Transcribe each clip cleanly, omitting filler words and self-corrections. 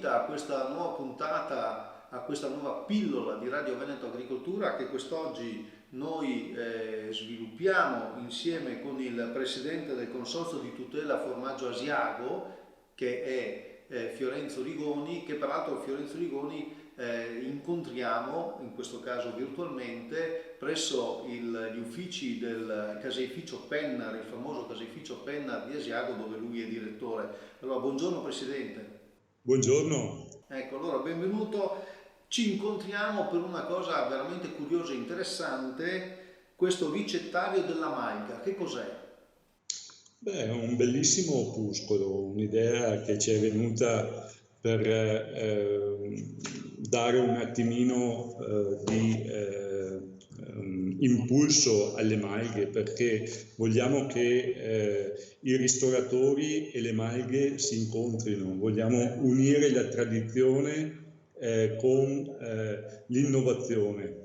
vita a questa nuova puntata, a questa nuova pillola di Radio Veneto Agricoltura che quest'oggi noi sviluppiamo insieme con il presidente del Consorzio di tutela formaggio Asiago, che è Fiorenzo Rigoni, che peraltro Fiorenzo Rigoni incontriamo, in questo caso virtualmente, presso gli uffici del caseificio Pennar, il famoso caseificio Pennar di Asiago, dove lui è direttore. Allora, buongiorno Presidente. Buongiorno. Ecco, allora benvenuto. Ci incontriamo per una cosa veramente curiosa e interessante, questo ricettario della Malga. Che cos'è? Beh, è un bellissimo opuscolo, un'idea che ci è venuta per dare un attimino di impulso alle malghe, perché vogliamo che i ristoratori e le malghe si incontrino, vogliamo unire la tradizione con l'innovazione.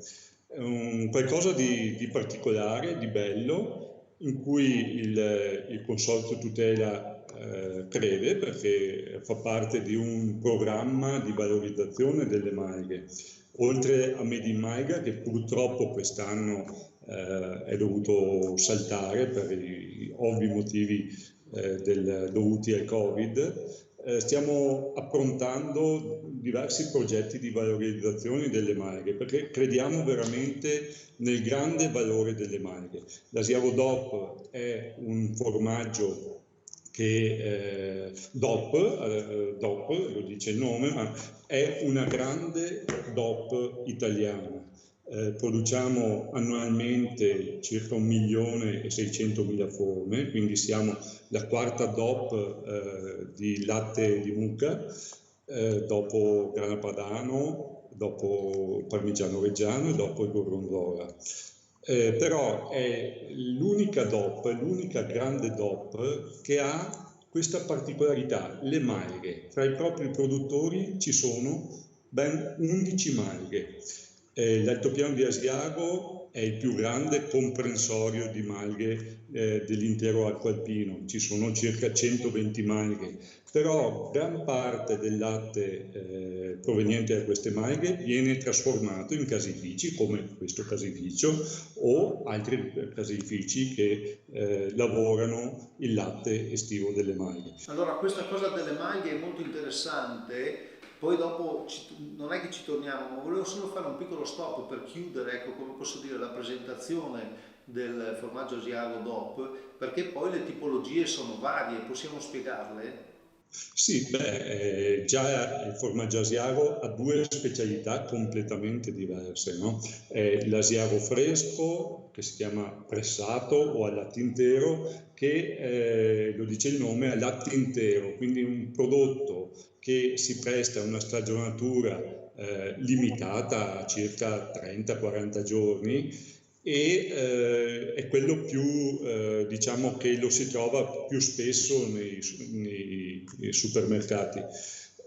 Qualcosa di particolare, di bello, in cui il Consorzio Tutela crede, perché fa parte di un programma di valorizzazione delle malghe. Oltre a Made in Malga, che purtroppo quest'anno è dovuto saltare per gli ovvi motivi dovuti al Covid, stiamo approntando diversi progetti di valorizzazione delle malghe, perché crediamo veramente nel grande valore delle malghe. L'Asiago DOP è un formaggio che DOP, lo dice il nome, ma è una grande DOP italiana. Produciamo annualmente circa 1.600.000 forme, quindi siamo la quarta DOP di latte di mucca, dopo Grana Padano, dopo Parmigiano Reggiano e dopo il Gorgonzola. Però è l'unica DOP, l'unica grande DOP che ha questa particolarità: le malghe. Tra i propri produttori ci sono ben 11 malghe. L'altopiano di Asiago è il più grande comprensorio di malghe dell'intero arco alpino, ci sono circa 120 malghe, però gran parte del latte proveniente da queste malghe viene trasformato in caseifici, come questo caseificio, o altri caseifici che lavorano il latte estivo delle malghe. Allora, questa cosa delle maglie è molto interessante, poi dopo non è che ci torniamo, ma volevo solo fare un piccolo stop per chiudere, ecco, come posso dire, la presentazione del formaggio Asiago DOP, perché poi le tipologie sono varie, possiamo spiegarle? Sì, già il formaggio asiago ha due specialità completamente diverse, no? L'asiago fresco, che si chiama pressato o a latte intero, che lo dice il nome, a latte intero, quindi un prodotto che si presta a una stagionatura limitata a circa 30-40 giorni, e è quello più, diciamo, che lo si trova più spesso nei supermercati.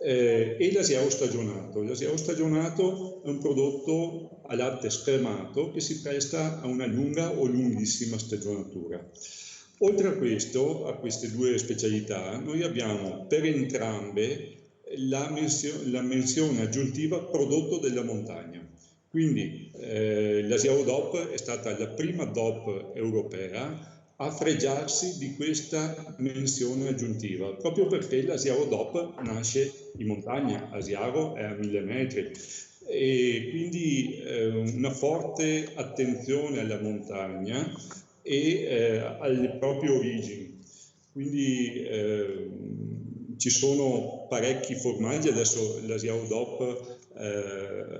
E l'asiago stagionato. L'asiago stagionato è un prodotto a latte scremato che si presta a una lunga o lunghissima stagionatura. Oltre a questo, a queste due specialità, noi abbiamo per entrambe la menzione aggiuntiva prodotto della montagna. Quindi l'Asiago DOP è stata la prima DOP europea a fregiarsi di questa menzione aggiuntiva, proprio perché l'Asiago DOP nasce in montagna, Asiago è a 1000 metri, e quindi una forte attenzione alla montagna e alle proprie origini. Quindi ci sono parecchi formaggi, adesso l'Asiago DOP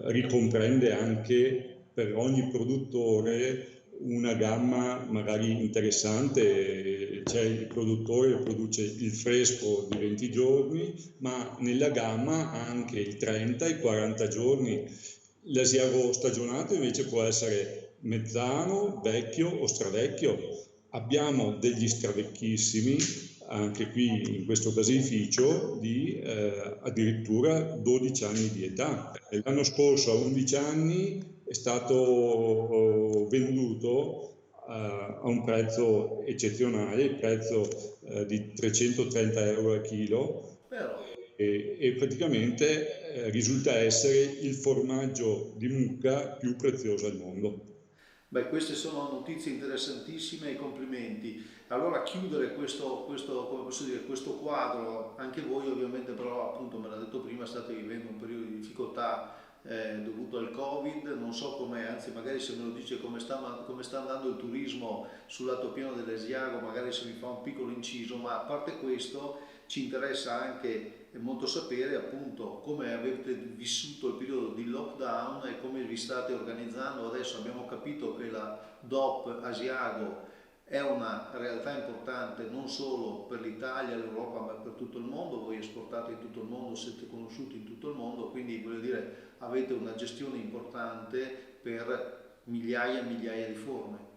ricomprende anche per ogni produttore una gamma magari interessante. C'è il produttore che produce il fresco di 20 giorni, ma nella gamma anche il 30 e i 40 giorni. L'asiago stagionato invece può essere mezzano, vecchio o stravecchio. Abbiamo degli stravecchissimi, anche qui in questo caseificio, di addirittura 12 anni di età. L'anno scorso a 11 anni è stato venduto a un prezzo eccezionale, il prezzo di 330 euro al chilo. Però. e praticamente risulta essere il formaggio di mucca più prezioso al mondo. Beh, queste sono notizie interessantissime e complimenti. Allora, chiudere come posso dire, questo quadro, anche voi ovviamente però, appunto, me l'ha detto prima, state vivendo un periodo di difficoltà dovuto al Covid, non so com'è, anzi magari se me lo dice come sta andando il turismo sul lato piano dell'Asiago, magari se mi fa un piccolo inciso, ma a parte questo ci interessa anche molto sapere appunto come avete vissuto il periodo di lockdown e come vi state organizzando. Adesso abbiamo capito che la DOP Asiago è una realtà importante non solo per l'Italia, l'Europa, ma per tutto il mondo. Voi esportate in tutto il mondo, siete conosciuti in tutto il mondo, quindi voglio dire avete una gestione importante per migliaia e migliaia di forme.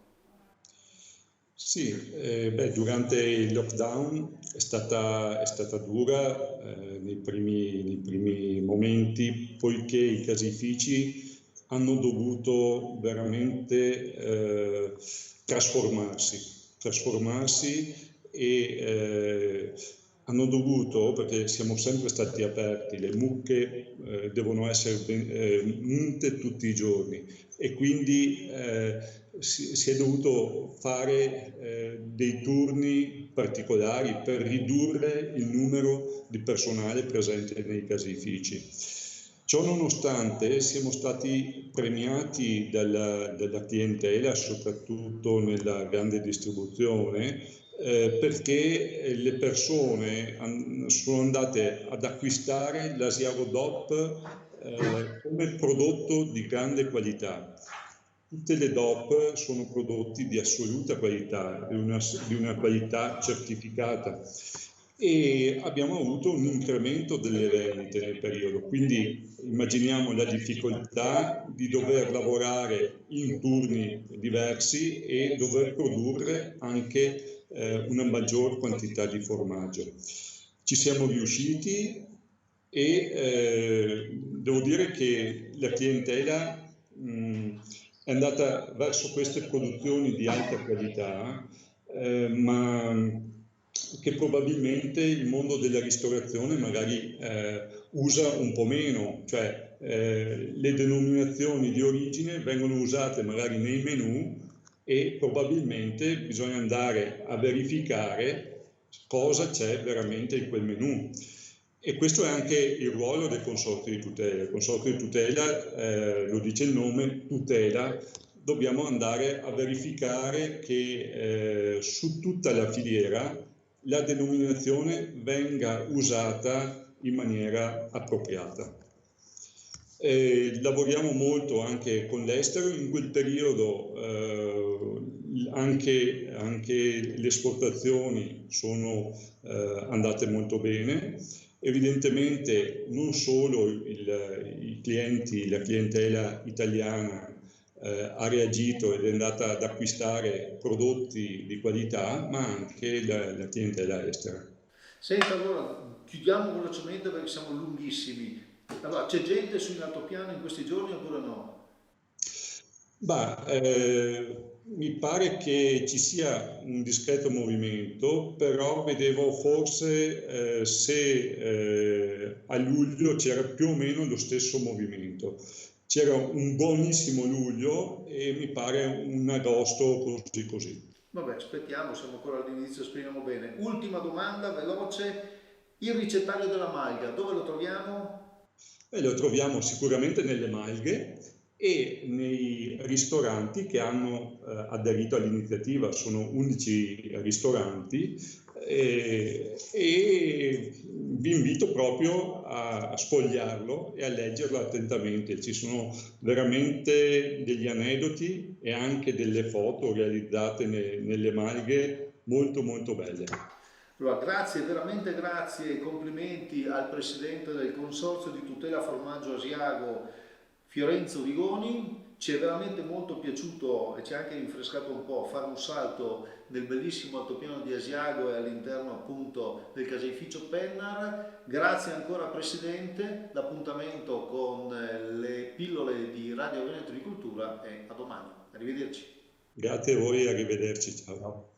Sì, durante il lockdown è stata dura nei primi momenti, poiché i caseifici hanno dovuto veramente trasformarsi e hanno dovuto, perché siamo sempre stati aperti, le mucche devono essere munte tutti i giorni e quindi si è dovuto fare dei turni particolari per ridurre il numero di personale presente nei caseifici. Ciò nonostante siamo stati premiati dalla clientela, soprattutto nella grande distribuzione, perché le persone sono andate ad acquistare l'Asiago DOP come prodotto di grande qualità. Tutte le DOP sono prodotti di assoluta qualità, di una qualità certificata e abbiamo avuto un incremento delle vendite nel periodo, quindi immaginiamo la difficoltà di dover lavorare in turni diversi e dover produrre anche una maggior quantità di formaggio. Ci siamo riusciti e devo dire che la clientela è andata verso queste produzioni di alta qualità, ma che probabilmente il mondo della ristorazione magari usa un po' meno, cioè le denominazioni di origine vengono usate magari nei menù e probabilmente bisogna andare a verificare cosa c'è veramente in quel menù. E questo è anche il ruolo del consorzio di tutela. Il consorzio di tutela, lo dice il nome, tutela, dobbiamo andare a verificare che su tutta la filiera la denominazione venga usata in maniera appropriata. Lavoriamo molto anche con l'estero, in quel periodo anche le esportazioni sono andate molto bene. Evidentemente non solo i clienti, la clientela italiana ha reagito ed è andata ad acquistare prodotti di qualità, ma anche la clientela estera. Senta, allora chiudiamo velocemente perché siamo lunghissimi. Allora, c'è gente sul altopiano in questi giorni oppure no? Mi pare che ci sia un discreto movimento, però vedevo forse se a luglio c'era più o meno lo stesso movimento. C'era un buonissimo luglio e mi pare un agosto così così. Vabbè, aspettiamo, siamo ancora all'inizio, speriamo bene. Ultima domanda, veloce. Il ricettario della Malga, dove lo troviamo? Lo troviamo sicuramente nelle malghe e nei ristoranti che hanno aderito all'iniziativa. Sono 11 ristoranti e vi invito proprio a sfogliarlo e a leggerlo attentamente. Ci sono veramente degli aneddoti e anche delle foto realizzate nelle malghe molto molto belle. Allora, grazie, veramente grazie, complimenti al presidente del Consorzio di Tutela Formaggio Asiago, Fiorenzo Vigoni. Ci è veramente molto piaciuto e ci ha anche rinfrescato un po' fare un salto nel bellissimo altopiano di Asiago e all'interno appunto del caseificio Pennar. Grazie ancora Presidente, l'appuntamento con le pillole di Radio Veneto di Cultura è a domani. Arrivederci. Grazie a voi e arrivederci. Ciao.